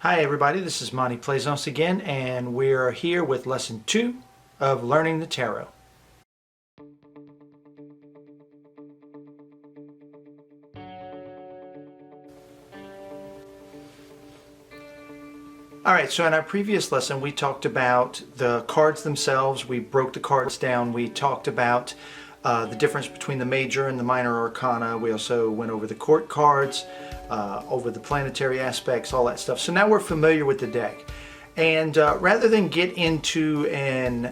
Hi everybody, this is Monty Plays once again, and we're here with lesson 2 of Learning the Tarot. Alright, so in our previous lesson we talked about the cards themselves, we broke the cards down, we talked about the difference between the major and the minor arcana, we also went over the court cards, over the planetary aspects, all that stuff. So now we're familiar with the deck. And rather than get into an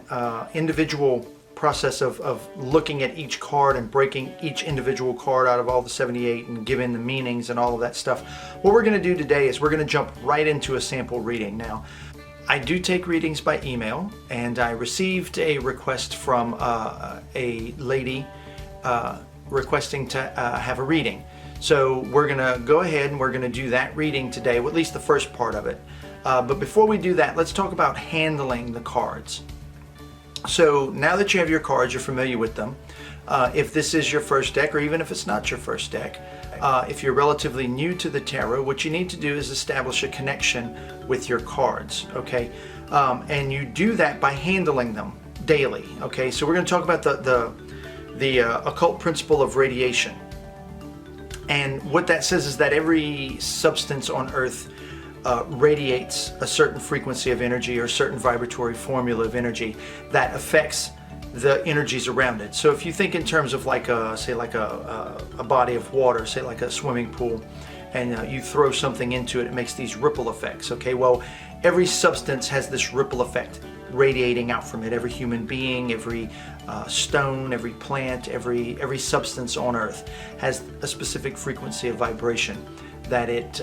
individual process of looking at each card and breaking each individual card out of all the 78 and giving the meanings and all of that stuff, what we're going to do today is we're going to jump right into a sample reading. Now, I do take readings by email, and I received a request from a lady requesting to have a reading. So we're going to go ahead and we're going to do that reading today, or at least the first part of it. But before we do that, let's talk about handling the cards. So now that you have your cards, you're familiar with them. If this is your first deck, or even if it's not your first deck, if you're relatively new to the tarot, what you need to do is establish a connection with your cards, okay? And you do that by handling them daily, okay? So we're going to talk about the occult principle of radiation. And what that says is that every substance on Earth radiates a certain frequency of energy or a certain vibratory formula of energy that affects the energies around it. So if you think in terms of like a body of water, say like a swimming pool, and you throw something into it, it makes these ripple effects. Okay, well, every substance has this ripple effect radiating out from it. Every human being, every stone, every plant, every substance on Earth has a specific frequency of vibration that it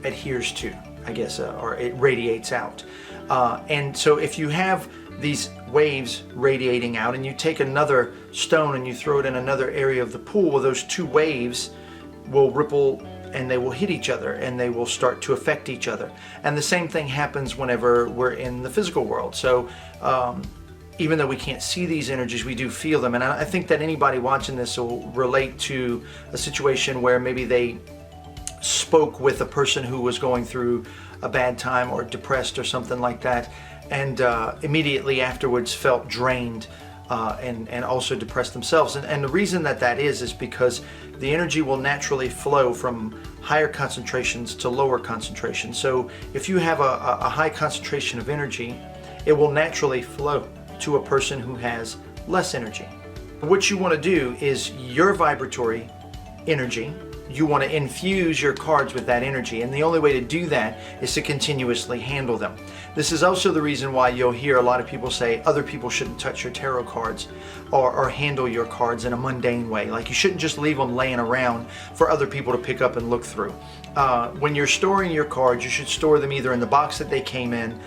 adheres to, I guess, or it radiates out. And so if you have these waves radiating out and you take another stone and you throw it in another area of the pool, well, those two waves will ripple and they will hit each other and they will start to affect each other. And the same thing happens whenever we're in the physical world. So even though we can't see these energies, we do feel them. And I think that anybody watching this will relate to a situation where maybe they spoke with a person who was going through a bad time or depressed or something like that, and immediately afterwards felt drained and also depressed themselves. And the reason that is because the energy will naturally flow from higher concentrations to lower concentrations. So if you have a high concentration of energy, it will naturally flow to a person who has less energy. What you want to do is your vibratory energy, you want to infuse your cards with that energy, and the only way to do that is to continuously handle them. This is also the reason why you'll hear a lot of people say other people shouldn't touch your tarot cards or handle your cards in a mundane way. Like, you shouldn't just leave them laying around for other people to pick up and look through. When you're storing your cards, you should store them either in the box that they came in,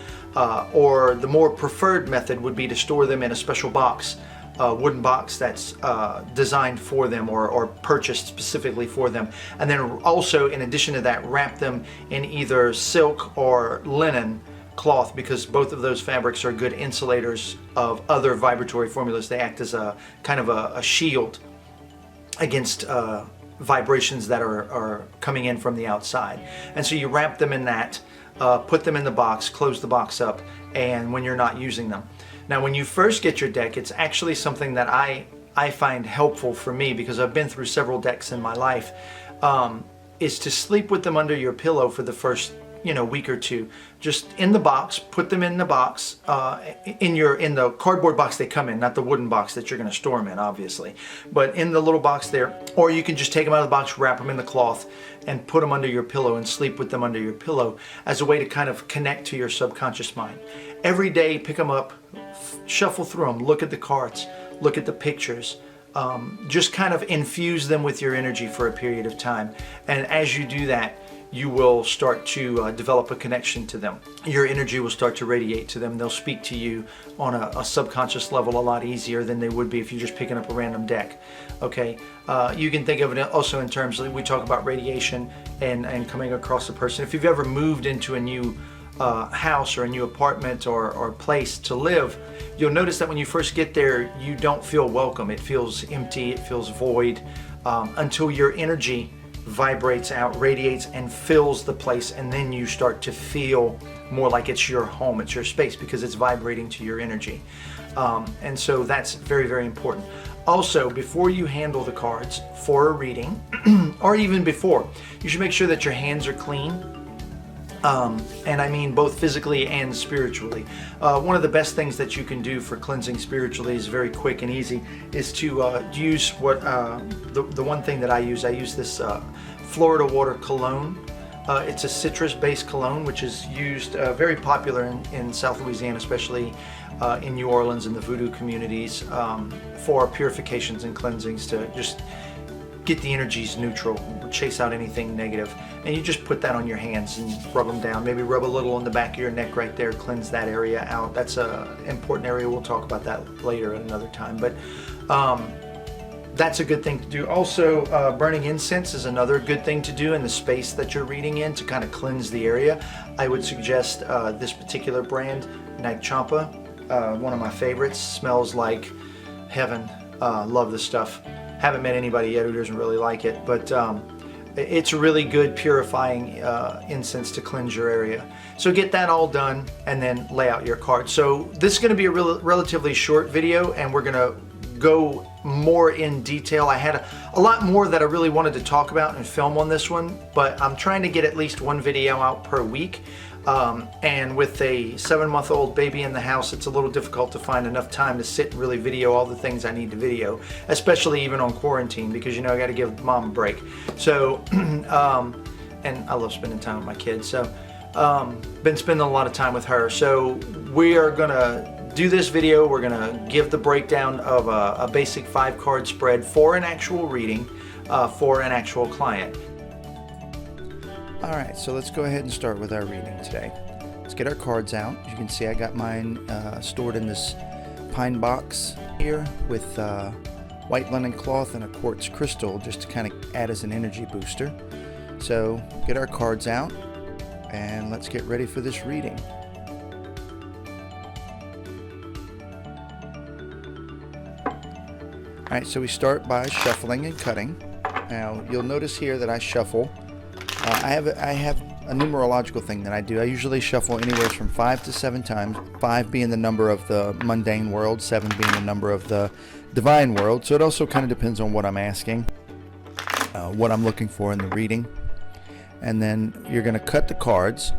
or the more preferred method would be to store them in a special box, wooden box that's designed for them or purchased specifically for them. And then also, in addition to that, wrap them in either silk or linen cloth, because both of those fabrics are good insulators of other vibratory formulas. They act as a kind of a shield against vibrations that are coming in from the outside. And so you wrap them in that, put them in the box, close the box up, and when you're not using them. Now, when you first get your deck, it's actually something that I find helpful for me, because I've been through several decks in my life, is to sleep with them under your pillow for the first week or two. Just in the box, put them in the box, in the cardboard box they come in, not the wooden box that you're going to store them in, obviously, but in the little box there. Or you can just take them out of the box, wrap them in the cloth, and put them under your pillow and sleep with them under your pillow as a way to kind of connect to your subconscious mind. Every day, pick them up, shuffle through them, look at the cards, look at the pictures, just kind of infuse them with your energy for a period of time. And as you do that, you will start to develop a connection to them. Your energy will start to radiate to them. They'll speak to you on a subconscious level a lot easier than they would be if you're just picking up a random deck. Okay, you can think of it also in terms of, we talk about radiation and coming across a person. If you've ever moved into a new house or a new apartment or place to live, you'll notice that when you first get there, you don't feel welcome. It feels empty, it feels void, until your energy vibrates out, radiates, and fills the place, and then you start to feel more like it's your home, it's your space, because it's vibrating to your energy. And so that's very, very important. Also, before you handle the cards for a reading, or even before, you should make sure that your hands are clean. And I mean both physically and spiritually. One of the best things that you can do for cleansing spiritually is very quick and easy, is to use what the one thing that I use this Florida water cologne. It's a citrus-based cologne, which is used very popular in South Louisiana, especially in New Orleans and the voodoo communities, for purifications and cleansings, to just get the energies neutral, chase out anything negative. And you just put that on your hands and rub them down. Maybe rub a little on the back of your neck right there, cleanse that area out. That's an important area. We'll talk about that later at another time. But that's a good thing to do. Also, burning incense is another good thing to do in the space that you're reading in, to kind of cleanse the area. I would suggest this particular brand, Nag Champa, one of my favorites. Smells like heaven. Love this stuff. Haven't met anybody yet who doesn't really like it, but it's a really good purifying incense to cleanse your area. So get that all done and then lay out your cards. So this is going to be a relatively short video, and we're going to go more in detail. I had a lot more that I really wanted to talk about and film on this one, but I'm trying to get at least one video out per week. And with a 7-month-old baby in the house, it's a little difficult to find enough time to sit and really video all the things I need to video, especially even on quarantine, because, you know, I got to give mom a break. So, and I love spending time with my kids. So, been spending a lot of time with her. So we are going to do this video. We're going to give the breakdown of a basic 5-card spread for an actual reading, for an actual client. Alright, so let's go ahead and start with our reading today. Let's get our cards out. As you can see, I got mine stored in this pine box here with white linen cloth and a quartz crystal, just to kind of add as an energy booster. So get our cards out and let's get ready for this reading. Alright, so we start by shuffling and cutting. Now you'll notice here that I shuffle. I have a numerological thing that I do. I usually shuffle anywhere from 5 to 7 times, 5 being the number of the mundane world, 7 being the number of the divine world. So it also kind of depends on what I'm asking, what I'm looking for in the reading. And then you're going to cut the cards.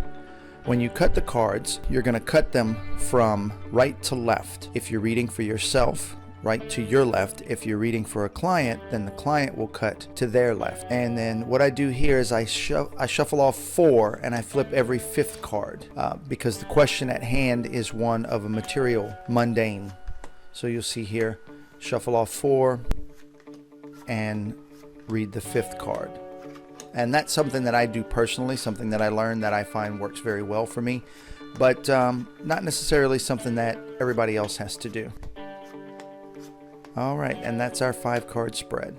When you cut the cards, you're going to cut them from right to left. If you're reading for yourself, right to your left. If you're reading for a client, then the client will cut to their left. And then what I do here is I shuffle off 4 and I flip every 5th card, because the question at hand is one of a material, mundane. So you'll see here, shuffle off 4 and read the 5th card. And that's something that I do personally, something that I learned that I find works very well for me, but not necessarily something that everybody else has to do. All right, and that's our 5-card spread.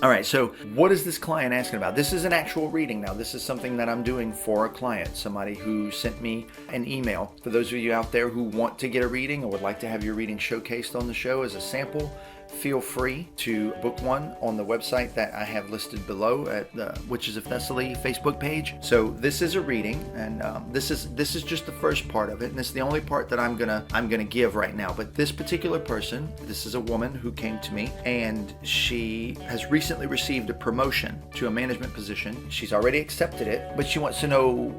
All right, so what is this client asking about? This is an actual reading now. This is something that I'm doing for a client, somebody who sent me an email. For those of you out there who want to get a reading or would like to have your reading showcased on the show as a sample, feel free to book one on the website that I have listed below at the Witches of Thessaly Facebook page. So this is a reading, and this is just the first part of it, and this is the only part that I'm gonna give right now. But this particular person, this is a woman who came to me, and she has recently received a promotion to a management position. She's already accepted it, but she wants to know,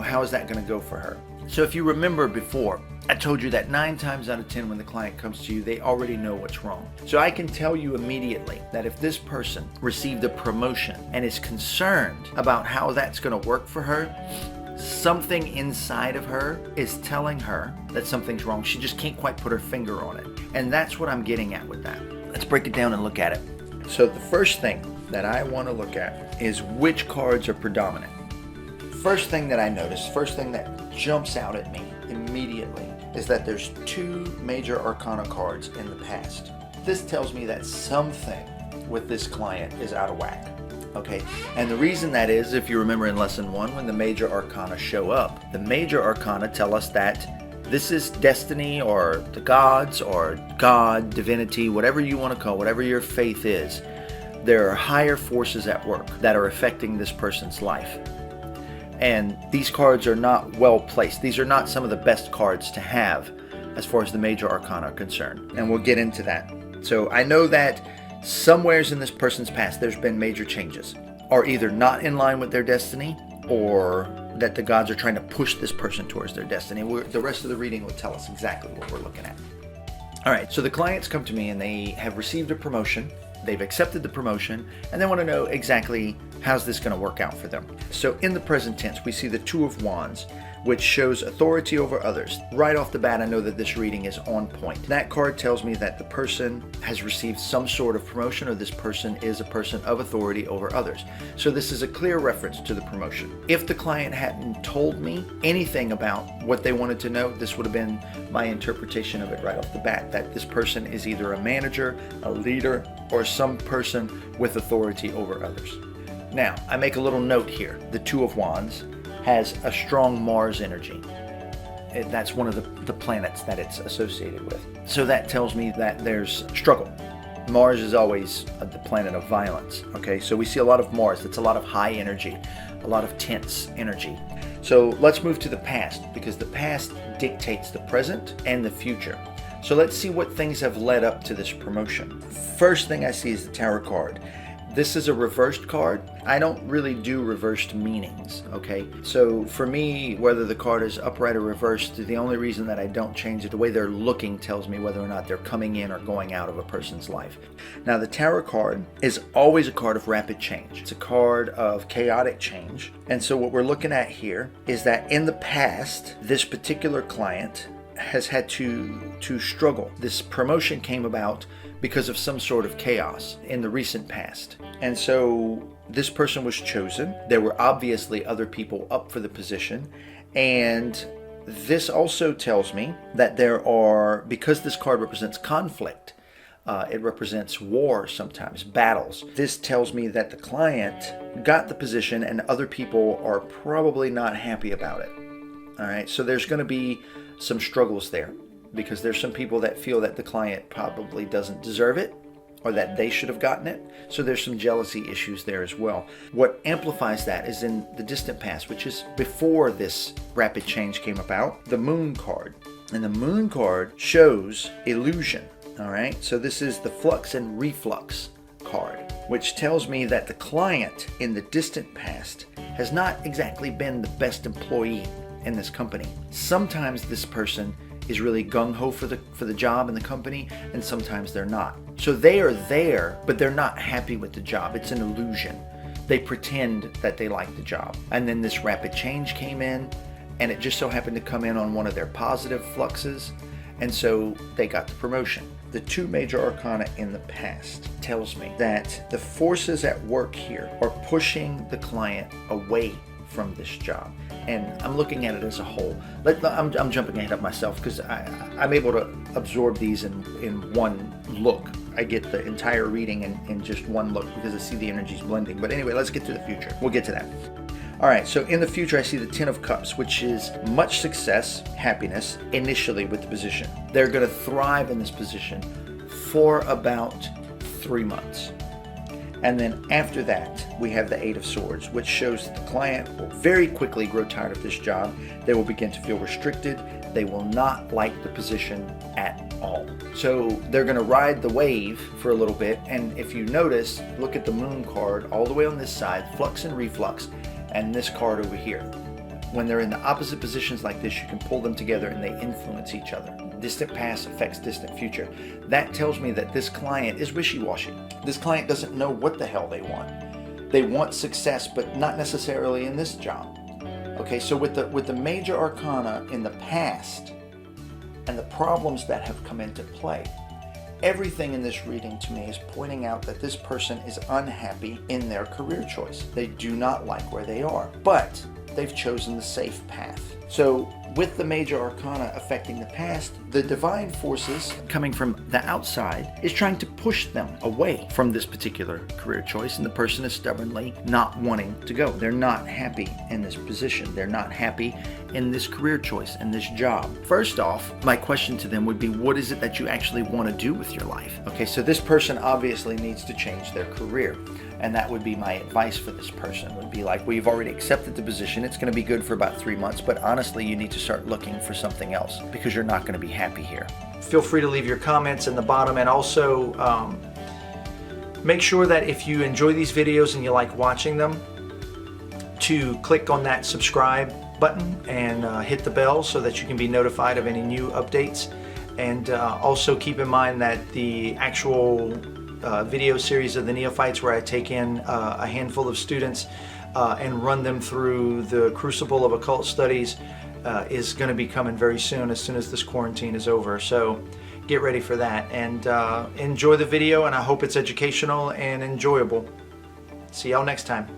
how is that going to go for her? So if you remember before, I told you that 9 times out of 10 when the client comes to you, they already know what's wrong. So I can tell you immediately that if this person received a promotion and is concerned about how that's going to work for her, something inside of her is telling her that something's wrong. She just can't quite put her finger on it. And that's what I'm getting at with that. Let's break it down and look at it. So the first thing that I want to look at is which cards are predominant. First thing that I notice, first thing that jumps out at me immediately is that there's 2 major arcana cards in the past. This tells me that something with this client is out of whack. Okay, and the reason that is, if you remember in lesson 1, when the major arcana show up, the major arcana tell us that this is destiny or the gods or God, divinity, whatever you want to call, whatever your faith is. there are higher forces at work that are affecting this person's life. And these cards are not well placed. These are not some of the best cards to have as far as the major arcana are concerned. And we'll get into that. So I know that somewheres in this person's past, there's been major changes, are either not in line with their destiny or that the gods are trying to push this person towards their destiny. The rest of the reading will tell us exactly what we're looking at. All right, so the clients come to me and they have received a promotion. They've accepted the promotion and they want to know exactly how's this going to work out for them. So in the present tense, we see the Two of Wands, which shows authority over others. Right off the bat, I know that this reading is on point. That card tells me that the person has received some sort of promotion, or this person is a person of authority over others. So this is a clear reference to the promotion. If the client hadn't told me anything about what they wanted to know, this would have been my interpretation of it right off the bat, that this person is either a manager, a leader, or some person with authority over others. Now, I make a little note here. The Two of Wands has a strong Mars energy. That's one of the planets that it's associated with. So that tells me that there's struggle. Mars is always the planet of violence. Okay, so we see a lot of Mars. That's a lot of high energy, a lot of tense energy. So let's move to the past, because the past dictates the present and the future. So let's see what things have led up to this promotion. First thing I see is the Tower card. This is a reversed card. I don't really do reversed meanings, okay? So for me, whether the card is upright or reversed, the only reason that I don't change it, the way they're looking tells me whether or not they're coming in or going out of a person's life. Now, the Tower card is always a card of rapid change. It's a card of chaotic change. And so what we're looking at here is that in the past, this particular client has had to struggle. This promotion came about because of some sort of chaos in the recent past. And so this person was chosen. There were obviously other people up for the position. And this also tells me that there are, because this card represents conflict, it represents war sometimes, battles. This tells me that the client got the position and other people are probably not happy about it. All right, so there's going to be some struggles there, because there's some people that feel that the client probably doesn't deserve it or that they should have gotten it. So there's some jealousy issues there as well. What amplifies that is in the distant past, which is before this rapid change came about, the Moon card. And the Moon card shows illusion. All right, so this is the flux and reflux card, which tells me that the client in the distant past has not exactly been the best employee in this company. Sometimes this person is really gung-ho for the job in the company, and sometimes they're not. So they are there, but they're not happy with the job. It's an illusion. They pretend that they like the job. And then this rapid change came in, and it just so happened to come in on one of their positive fluxes, and so they got the promotion. The two major arcana in the past tells me that the forces at work here are pushing the client away from this job. And I'm looking at it as a whole. I'm jumping ahead of myself because I'm able to absorb these in one look. I get the entire reading in just one look because I see the energies blending. But anyway, let's get to the future. We'll get to that. All right, so in the future, I see the Ten of Cups, which is much success, happiness, initially with the position. They're going to thrive in this position for about 3 months. And then after that, we have the Eight of Swords, which shows that the client will very quickly grow tired of this job. They will begin to feel restricted. They will not like the position at all. So they're going to ride the wave for a little bit. And if you notice, look at the Moon card all the way on this side, flux and reflux, and this card over here. When they're in the opposite positions like this, you can pull them together and they influence each other. Distant past affects distant future. That tells me that this client is wishy-washy. This client doesn't know what the hell they want. They want success, but not necessarily in this job. Okay, so with the major arcana in the past and the problems that have come into play, everything in this reading to me is pointing out that this person is unhappy in their career choice. They do not like where they are, but they've chosen the safe path. So with the major arcana affecting the past, the divine forces coming from the outside is trying to push them away from this particular career choice, and the person is stubbornly not wanting to go. They're not happy in this position. They're not happy in this career choice, in this job. First off, my question to them would be, what is it that you actually want to do with your life? Okay, so this person obviously needs to change their career. And that would be my advice for this person, would be like, well, you've already accepted the position. It's going to be good for about 3 months, but honestly, you need to start looking for something else because you're not going to be happy here. Feel free to leave your comments in the bottom, and also make sure that if you enjoy these videos and you like watching them, to click on that subscribe button and hit the bell so that you can be notified of any new updates. And also keep in mind that the actual video series of the Neophytes, where I take in a handful of students and run them through the crucible of occult studies, is going to be coming very soon as this quarantine is over. So get ready for that, and enjoy the video, and I hope it's educational and enjoyable. See y'all next time.